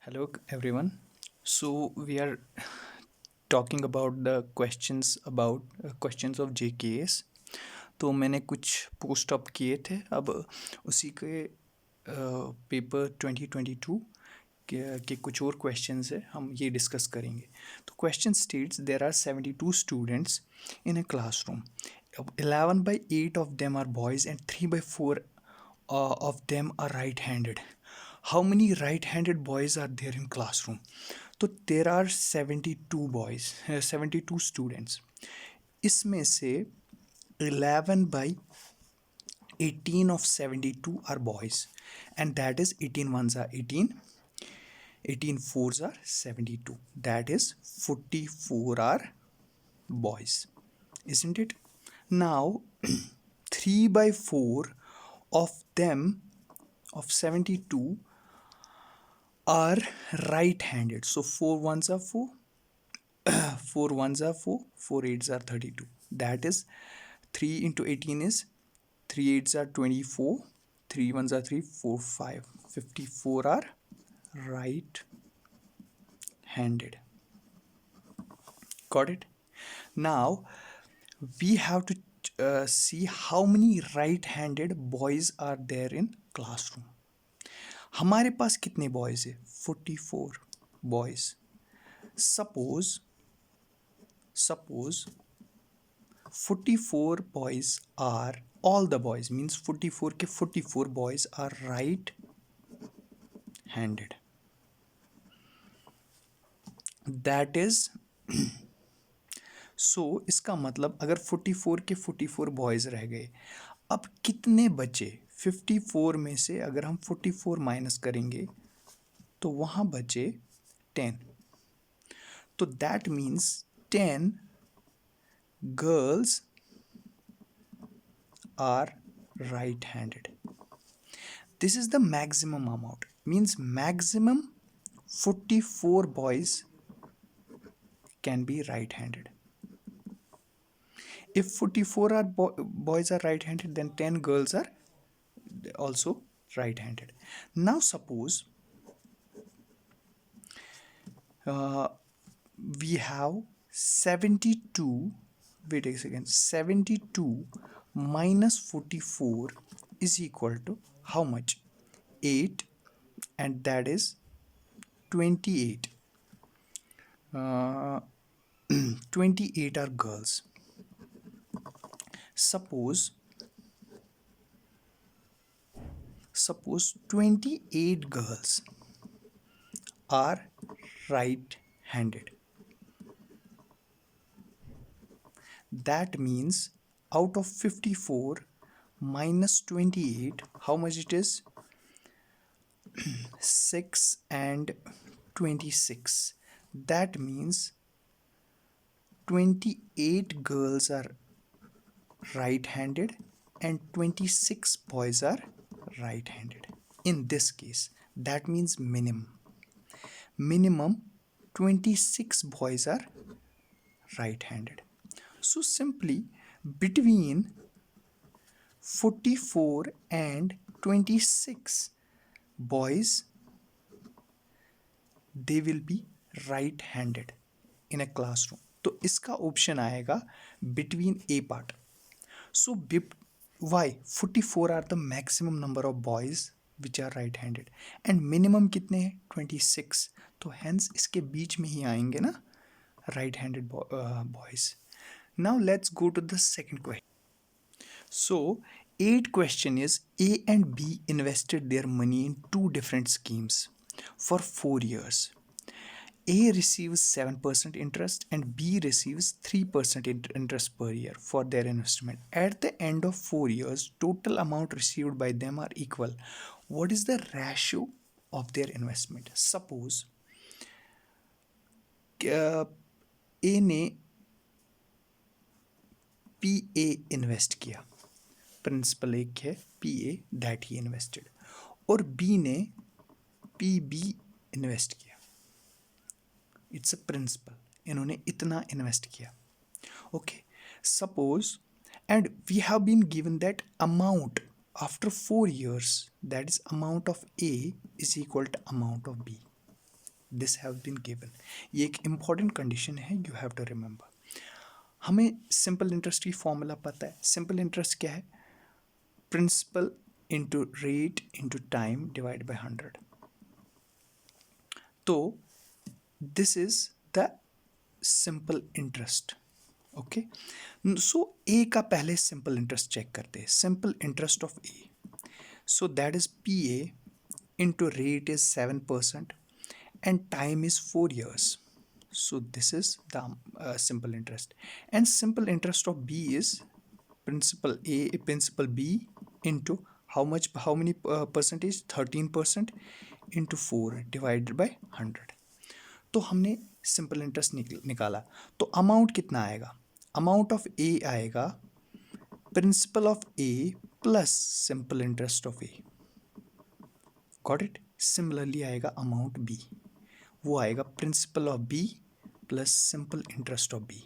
Hello everyone. So we are talking about the questions of JKS. तो मैंने कुछ post up किए थे अब उसी के पेपर 2022 के कुछ और क्वेश्चंस है हम ये डिस्कस करेंगे. तो question states there are 72 students in a classroom. 11 by 8 of them are boys and 3 by 4 of them are right handed. How many right handed boys are there in classroom? तो there are 72 boys 72 students. इसमें से 11 by 18 of 72 are boys, and that is 18 ones are 18, 18 fours are 72, that is 44 are boys, isn't it? Now 3 by 4 of them of 72 are right handed. So 4 ones are 4, 4 ones are 4, 4 eights are 32. That is 3 into 18 is 3 eights are 24, 3 ones are 3, 4, 5. 54 are right handed. Got it? Now we have to see how many right handed boys are there in classroom. हमारे पास कितने boys है? 44 boys. Suppose 44 boys are, all the boys means 44 के 44 boys are right handed. That is so इसका मतलब अगर 44 के 44 boys रह गए, अब कितने बचे? 54 में से अगर हम 44 माइनस करेंगे तो वहां बचे 10. तो that means 10 girls are right handed. This is the maximum amount, means maximum 44 boys can be right handed. If 44 are boys are right handed, then 10 girls are also right handed. Now suppose we have 72, wait a second, 72 minus 44 is equal to how much? 8, and that is 28. 28 are girls. Suppose 28 girls are right handed. That means out of 54 minus 28, how much it is? 6 and 26. That means 28 girls are right handed and 26 boys are right handed. In this case, that means minimum 26 boys are right handed. So simply between 44 and 26 boys, they will be right handed in a classroom. तो इसका option आएगा between A part. So why 44 are the maximum number of boys which are right handed and minimum कितने हैं? 26. तो hence इसके बीच में ही आएंगे ना right handed boys. Now let's go to the second question. So 8th question is, A and B invested their money in two different schemes for 4 years. A receives 7% interest and B receives 3% interest per year for their investment. At the end of 4 years, total amount received by them are equal. What is the ratio of their investment? Suppose A ने PA invest किया, principal एक है PA that he invested, और B ने PB invest किया. It's a principal, इन्होंने इतना invest किया. Okay, suppose and we have been given that amount after 4 years, that is amount of A is equal to amount of B. This have been given. ये एक important condition है, you have to remember. हमें simple interest की formula पता है। Simple interest क्या है? Principal into rate into time divide by 100। तो this is the simple interest. Okay, so A का पहले सिंपल इंटरेस्ट चेक करते हैं। Simple interest of A, so that is PA into rate is 7% and time is 4 years. So this is the simple interest. And simple interest of B is principal A, principal B into how many percentage? 13% into 4 divided by 100. तो हमने simple interest निकाला। तो amount कितना आएगा? Amount of A आएगा principal of A plus simple interest of A. Got it? Similarly आएगा amount B, वो आएगा principal of B plus simple interest of B.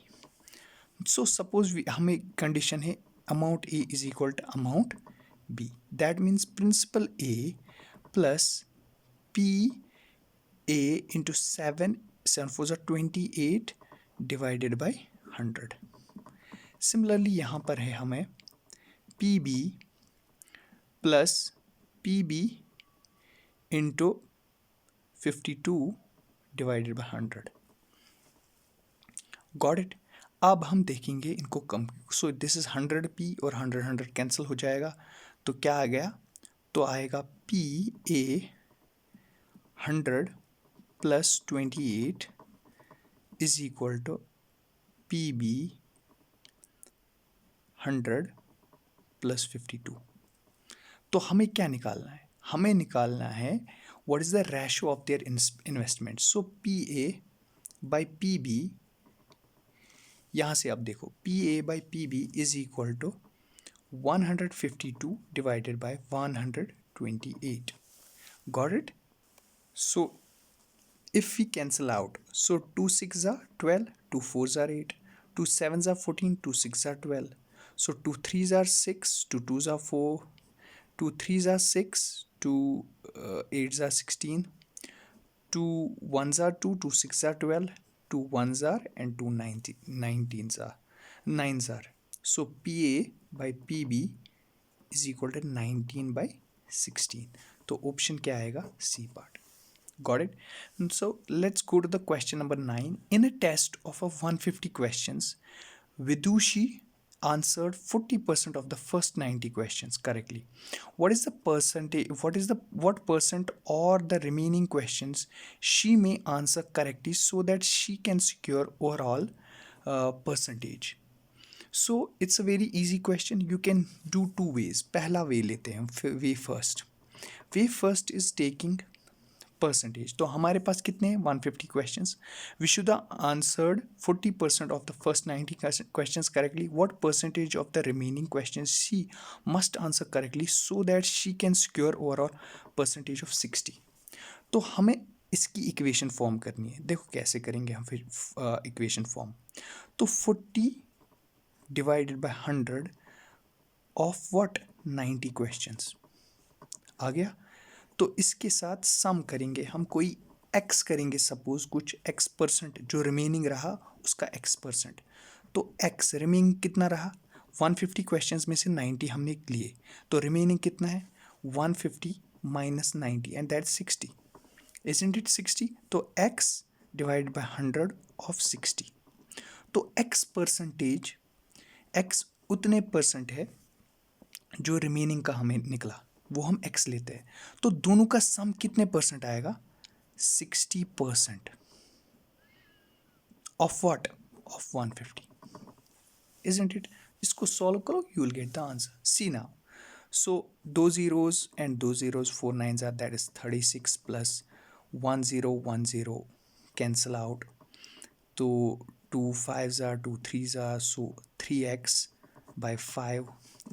So suppose हमें कंडीशन है amount A is equal to amount B, that means principal A plus P A into 7 4 28 divided by 100। Similarly यहाँ पर है हमें P B plus P B into 52 divided by 100। Got it? अब हम देखेंगे इनको कम। सो दिस इज 100p और 100 cancel हो जाएगा, तो क्या आ गया? तो आएगा P A 100 plus 28 is equal to P B 100 plus 52। तो हमें क्या निकालना है? हमें निकालना है what is the ratio of their investment. So P A by P B, यहाँ से अब देखो P A by P B is equal to 152 divided by 128। Got it? So if we cancel out, so 2 6 are 12, 2 4s are 8, 2 7s are 14, 2 6 are 12, so 2 3s are 6, 2 2s are 4, 2 3s are 6, 2 8s are 16, 2 1s are 2, 2 6 are 12, 2 1s are and 2 19s are 9s are, so PA by PB is equal to 19 by 16। तो option क्या आएगा? C part. Got it? So let's go to the question number 9. In a test of a 150 questions, Vidushi answered 40% of the first 90 questions correctly. What is the percentage? What percent or the remaining questions she may answer correctly so that she can secure overall percentage? So it's a very easy question. You can do two ways. पहला way लेते हैं, way first. Way first is taking percentage. तो हमारे पास कितने हैं? 150 questions. Vishuda answered 40% of the first 90 questions correctly. What percentage of the remaining questions she must answer correctly so that she can secure overall percentage of 60। तो हमें इसकी equation form करनी है। देखो कैसे करेंगे हम फिर इक्वेशन फॉर्म। तो 40 divided by 100 of what? 90 questions आ गया। तो इसके साथ सम करेंगे हम, कोई एक्स करेंगे, सपोज कुछ एक्स परसेंट जो रिमेनिंग रहा उसका एक्स परसेंट। तो एक्स रिमेनिंग कितना रहा? 150 क्वेश्चंस में से 90 हमने लिए, तो रिमेनिंग कितना है? 150 minus 90 and that 60। Isn't it 60? तो एक्स डिवाइड बाय 100 ऑफ 60। तो एक्स परसेंटेज, एक्स उतने परसेंट है जो रिमेनिंग का हमें निकला, वो हम x लेते हैं। तो दोनों का सम कितने परसेंट आएगा? 60% of what? Of 150। Isn't it? इसको सॉल्व करो, you will get the answer. See now, so 2 zeros and 2 zeros, 4 9s are, that is 36 plus 1 0 1 0 cancel out, तो 2 5s are, 2 3s are, so 3x by 5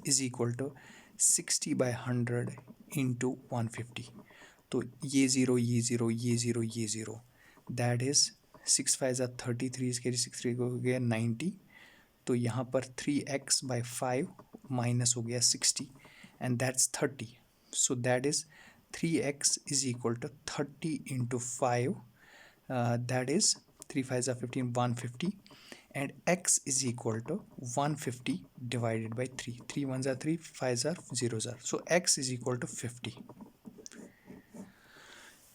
is equal to 60 by 100 into 150। तो ये zero, ये zero, ये zero, ये zero, that is 6 5 ज़ा 33, इसके 6 3 हो गया 90। तो यहाँ पर 3x by 5 माइनस हो गया 60 and that's 30। So that is 3x is equal to 30 into 5 that is 3 5s are 15, 150, and x is equal to 150 divided by 3. 3 1s are 3, 5s are 0s are. So x is equal to 50.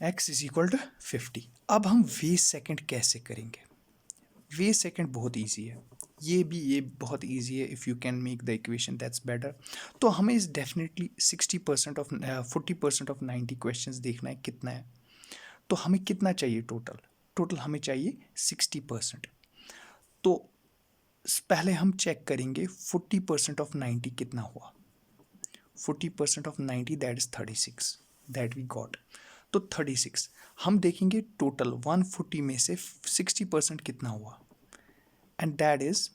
x is equal to 50. अब हम waste second कैसे करेंगे? Waste second बहुत easy है, ये बहुत easy है. If you can make the equation that's better. तो हमें इस डेफिनेटली 60% ऑफ 40% ऑफ 90 क्वेश्चंस देखना है कितना है. तो हमें कितना चाहिए टोटल हमें चाहिए 60%. तो पहले हम चेक करेंगे 40% ऑफ 90 कितना हुआ. 40% of 90 that is 36 that we got. तो 36 हम देखेंगे टोटल 140 में से 60% कितना हुआ, and that is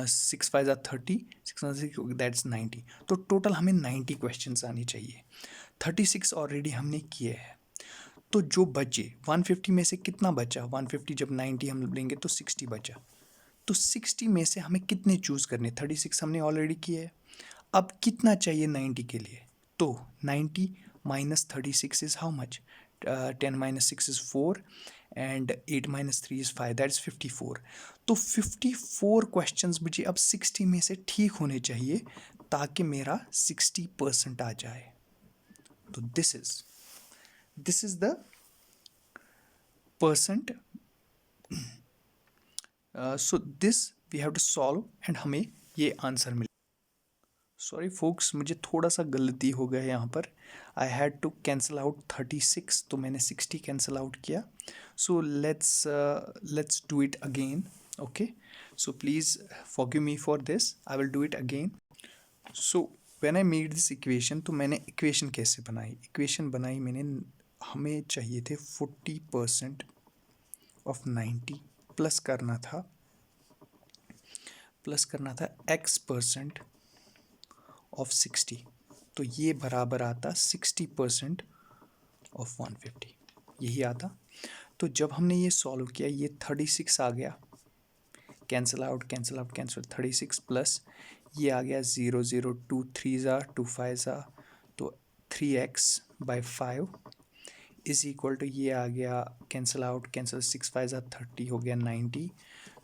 6 5 30, 6 that is 90. तो टोटल हमें 90 क्वेश्चन आने चाहिए. 36 ऑलरेडी हमने किए हैं. तो जो बचे 150 में से कितना बचा, 150 जब 90 हम लेंगे तो 60 बचा. तो 60 में से हमें कितने चूज़ करने, 36 हमने ऑलरेडी किया है. अब कितना चाहिए 90 के लिए. तो 90 minus 36 is how much? 10 minus 6 is 4 and 8 minus 3 is 5, that is 54. तो 54 क्वेश्चंस मुझे अब 60 में से ठीक होने चाहिए ताकि मेरा 60% आ जाए. तो this is the percent. So this we have to solve and हमें ये आंसर मिले. सॉरी फोक्स, मुझे थोड़ा सा गलती हो गया यहाँ पर. I had to cancel out 36, तो मैंने 60 कैंसिल आउट किया. So let's do it again. Okay, so please forgive me for this. I will do it again. So when I made this equation, तो मैंने इक्वेशन कैसे बनाई. Equation बनाई मैंने, हमें चाहिए थे 40% ऑफ 90 प्लस करना था x% ऑफ 60. तो ये बराबर आता 60% ऑफ 150, यही आता. तो जब हमने ये सॉल्व किया, ये 36 आ गया, कैंसिल आउट 36 प्लस ये आ गया 0 0 2 3 2 5 तो 3x/5 इज इक्वल टू ये आ गया कैंसिल 6 5 30 हो गया 90.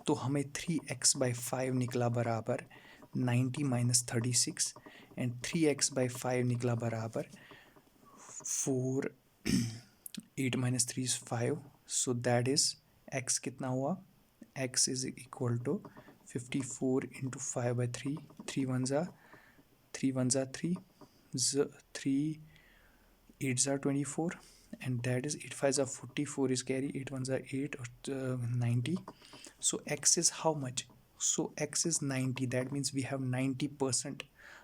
तो हमें 3x/5 निकला बराबर 90 माइनस 36, एंड 3x/5 निकला बराबर 4. 8 minus 3 is 5. So that is x कितना हुआ, x is equal to 54 into 5/3. 3 1 3 3 8 24, and that is 8 5 44 is carry, 8 1 8 or 90. So x is how much? So x is 90. that means we have 90%.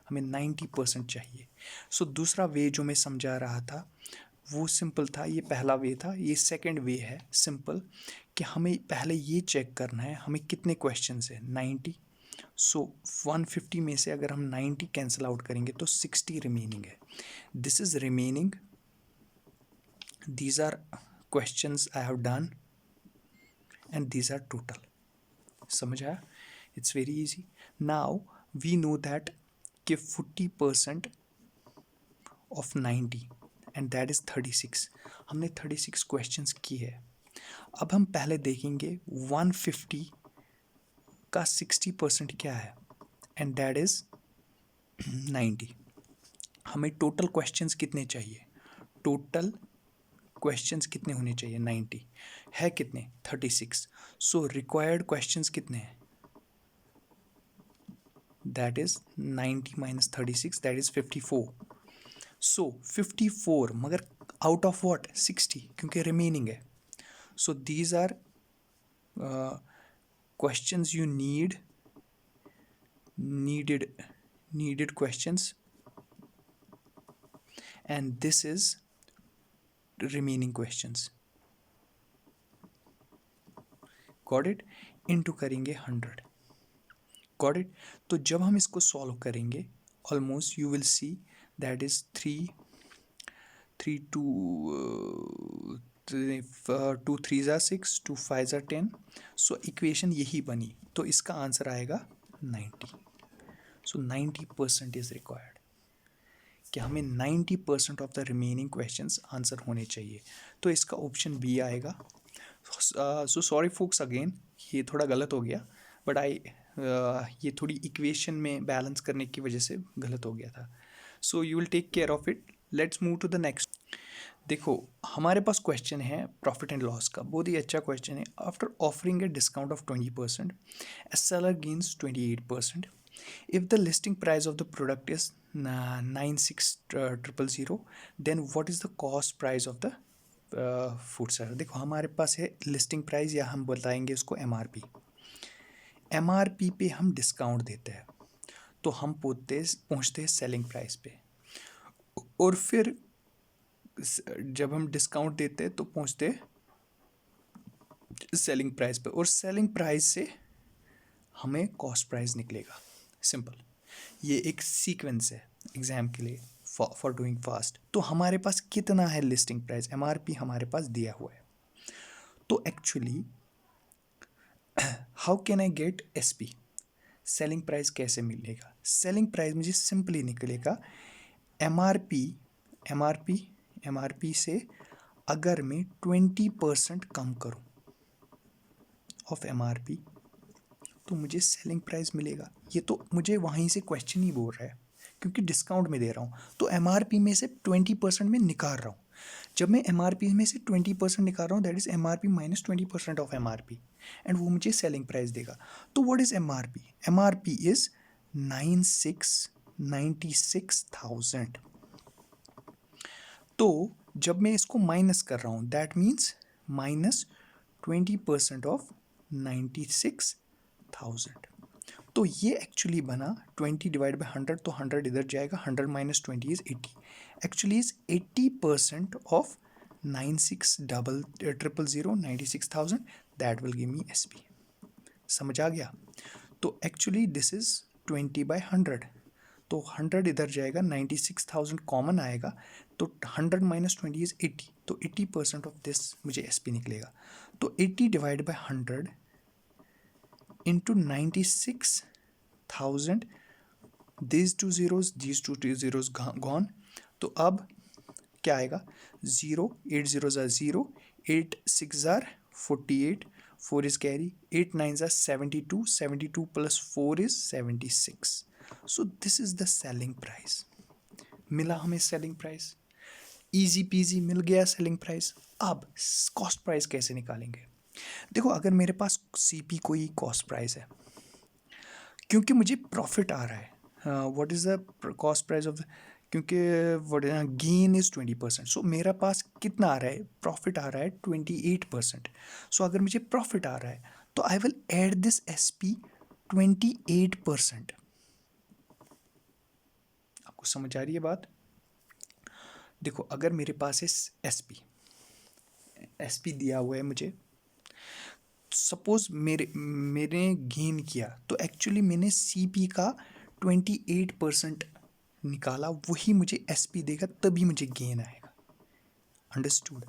हमें 90% चाहिए. सो दूसरा वे जो मैं समझा रहा था वो सिंपल था. ये पहला वे था. ये सेकंड वे है सिंपल, कि हमें पहले ये चेक करना है हमें कितने क्वेश्चंस है, 90. सो 150 में से अगर हम 90 कैंसिल आउट करेंगे तो 60 रिमेनिंग है. This is remaining. these are questions I have done and these are total. समझ आया? It's very easy. Now we know that कि 40% of 90 and that is 36. हमने 36 questions की है. अब हम पहले देखेंगे 150 का 60% क्या है, and that is 90. हमें टोटल क्वेश्चंस कितने चाहिए, टोटल क्वेश्चंस कितने होने चाहिए, 90 है कितने, 36. सो रिक्वायर्ड क्वेश्चंस कितने हैं, that is 90 minus 36, that is 54. सो 54 मगर आउट ऑफ व्हाट, 60, क्योंकि रिमेनिंग है. So these are questions you needed questions, and this is remaining questions. Got it? Into करेंगे 100. Got it? तो जब हम इसको सॉल्व करेंगे, almost you will see that is 3 2 3 6, 2 5 10. So equation यही बनी. तो इसका आंसर आएगा 90. सो 90% इज रिक्वायर्ड. कि हमें 90% of the remaining questions answer होने चाहिए, तो इसका ऑप्शन बी आएगा। सो सॉरी फोक्स अगेन, ये थोड़ा गलत हो गया, बट ये थोड़ी इक्वेशन में बैलेंस करने की वजह से गलत हो गया था। So you will take care of it. Let's move to the next. देखो हमारे पास क्वेश्चन है प्रॉफिट एंड लॉस का, बहुत ही अच्छा क्वेश्चन है। After offering a discount of 20%, a seller gains 28%। If the listing price of the product is 96,000, then what is the cost price of the food seller? देखो हमारे पास है listing price, या हम बताएंगे उसको एमआरपी। एमआरपी पे हम डिस्काउंट देते हैं, तो हम पहुँचते हैं सेलिंग प्राइस पे, और फिर जब हम डिस्काउंट देते हैं तो पहुँचते सेलिंग प्राइस पे, और सेलिंग प्राइस से हमें कॉस्ट प्राइस निकलेगा। सिंपल, ये एक सीक्वेंस है एग्जाम के लिए फॉर डूइंग फास्ट। तो हमारे पास कितना है लिस्टिंग प्राइस, एमआरपी हमारे पास दिया हुआ है। तो actually how can I get SP, selling price कैसे मिलेगा? सेलिंग प्राइस मुझे सिंपली निकलेगा एमआरपी, एमआरपी एमआरपी से अगर मैं 20% कम करूं ऑफ एमआरपी, तो मुझे सेलिंग प्राइस मिलेगा। ये तो मुझे वहीं से क्वेश्चन ही बोल रहा है, क्योंकि डिस्काउंट में दे रहा हूँ, तो एमआरपी में से 20% में निकाल रहा हूँ। जब मैं एमआरपी में से 20% निकाल रहा हूँ, that is MRP minus 20% of MRP, and वो मुझे सेलिंग प्राइस देगा। तो what is MRP? MRP is 96,000। तो जब मैं इसको माइनस कर रहा हूँ, दैट मीन्स माइनस 20% ऑफ 96,000। तो ये एक्चुअली बना 20 डिवाइड बाई 100, तो 100 इधर जाएगा, 100 minus 20 is 80। Actually is 80% of 96,000, that will give me SP. समझ आ गया? तो एक्चुअली दिस इज 20 बाई 100, तो 100 इधर जाएगा, 96,000 कॉमन आएगा, तो 100 माइनस 20 इज 80, तो 80% ऑफ दिस मुझे एसपी निकलेगा। तो 80 divide by 100 into 96,000, these two zeros gone, तो अब क्या आएगा? 0, 8 zeros are 0, 8 6 are 48, 4 is carry, 8 9s are 72, 72 plus 4 is 76. So this is the selling price. मिला हमें सेलिंग प्राइस, इजी पीजी मिल गया सेलिंग प्राइस। अब कॉस्ट प्राइस कैसे निकालेंगे? देखो अगर मेरे पास सीपी कोई कॉस्ट प्राइस है, क्योंकि मुझे प्रॉफिट आ रहा है, what is the cost price of, क्योंकि गेन इज़ 20%, सो मेरा पास कितना आ रहा है? प्रॉफिट आ रहा है 28%। सो अगर मुझे प्रॉफिट आ रहा है, तो I will add this SP 28%। आपको समझ आ रही है बात? देखो अगर मेरे पास है एसपी दिया हुआ है मुझे, सपोज मेरे गेन किया, तो एक्चुअली मैंने सीपी का 28% निकाला, वही मुझे एसपी देगा, तभी मुझे गेन आएगा। अंडरस्टूड?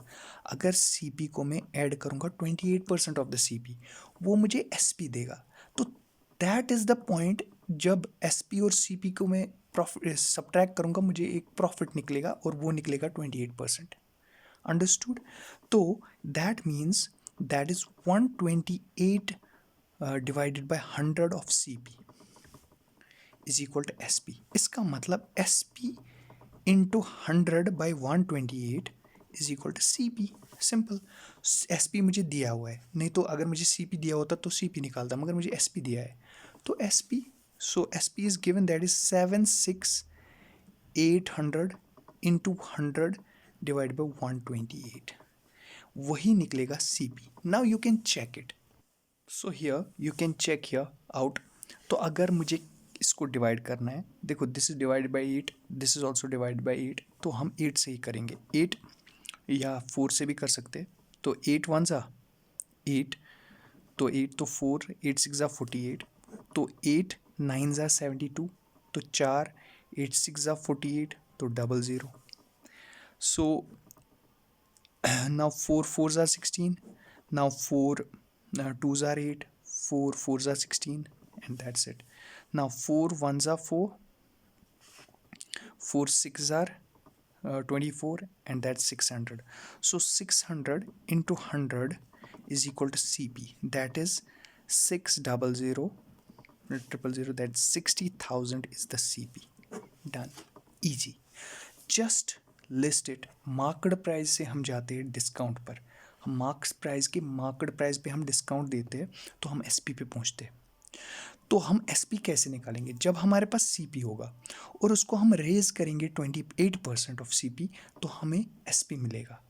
अगर सीपी को मैं ऐड करूँगा 28% ऑफ द सीपी, वो मुझे एसपी देगा। तो दैट इज़ द पॉइंट, जब एसपी और सीपी को मैं प्रॉफिट सब्ट्रैक्ट करूँगा, मुझे एक प्रॉफिट निकलेगा, और वो निकलेगा 28%। अंडरस्टूड? तो that means that is 128 divided by 100 of CP is equal to SP. इसका मतलब SP into 100 by 128 is equal to CP. Simple, SP मुझे दिया हुआ है, नहीं तो अगर मुझे CP दिया होता तो CP निकालता, मगर मुझे SP दिया है, तो SP, so SP is given, that is 76,800 into 100 divided by 128, वही निकलेगा CP. Now you can check it, so here you can check here out. तो अगर मुझे इसको डिवाइड करना है, देखो this is divide by 8, this is also divide by 8, तो हम 8 से ही करेंगे, 8 या 4 से भी कर सकते हैं। तो 8 1 ज़ा 8, तो 8 तो 4, 8 6 ज़ा 48, तो 8 9 ज़ा 72, तो 4, 8 6 ज़ा 48, तो 00। सो now 4 4s are 16, now 4 2s are 8, 4 4s are 16, and that's it. Now 4 1s are 4, 4 6 are 24 and that's 600. So 600 into 100 is equal to CP, that is 600 000, that's 60,000 is the CP. Done. Easy. Just list it. Market price से हम जाते हैं discount पर. हम marks price के market price पे हम discount देते हैं तो हम एसपी पे पहुंचते हैं. तो हम एसपी कैसे निकालेंगे? जब हमारे पास सीपी होगा और उसको हम रेज करेंगे 28% ऑफ सीपी तो हमें एसपी मिलेगा.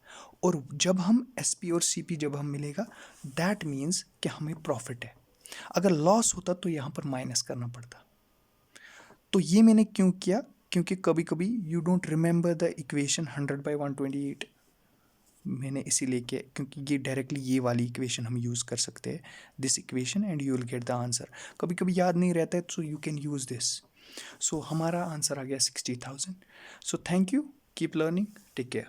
और जब हम एसपी और सीपी जब हम मिलेगा दैट मीन्स कि हमें प्रॉफिट है. अगर लॉस होता तो यहाँ पर माइनस करना पड़ता. तो ये मैंने क्यों किया? क्योंकि कभी कभी you don't remember the equation 100/128. मैंने इसीलिए किया क्योंकि ये डायरेक्टली ये वाली इक्वेशन हम यूज़ कर सकते हैं, this equation, and you will get the answer. कभी कभी याद नहीं रहता है so you can use this. So हमारा आंसर आ गया 60,000. So thank you, keep learning, take care.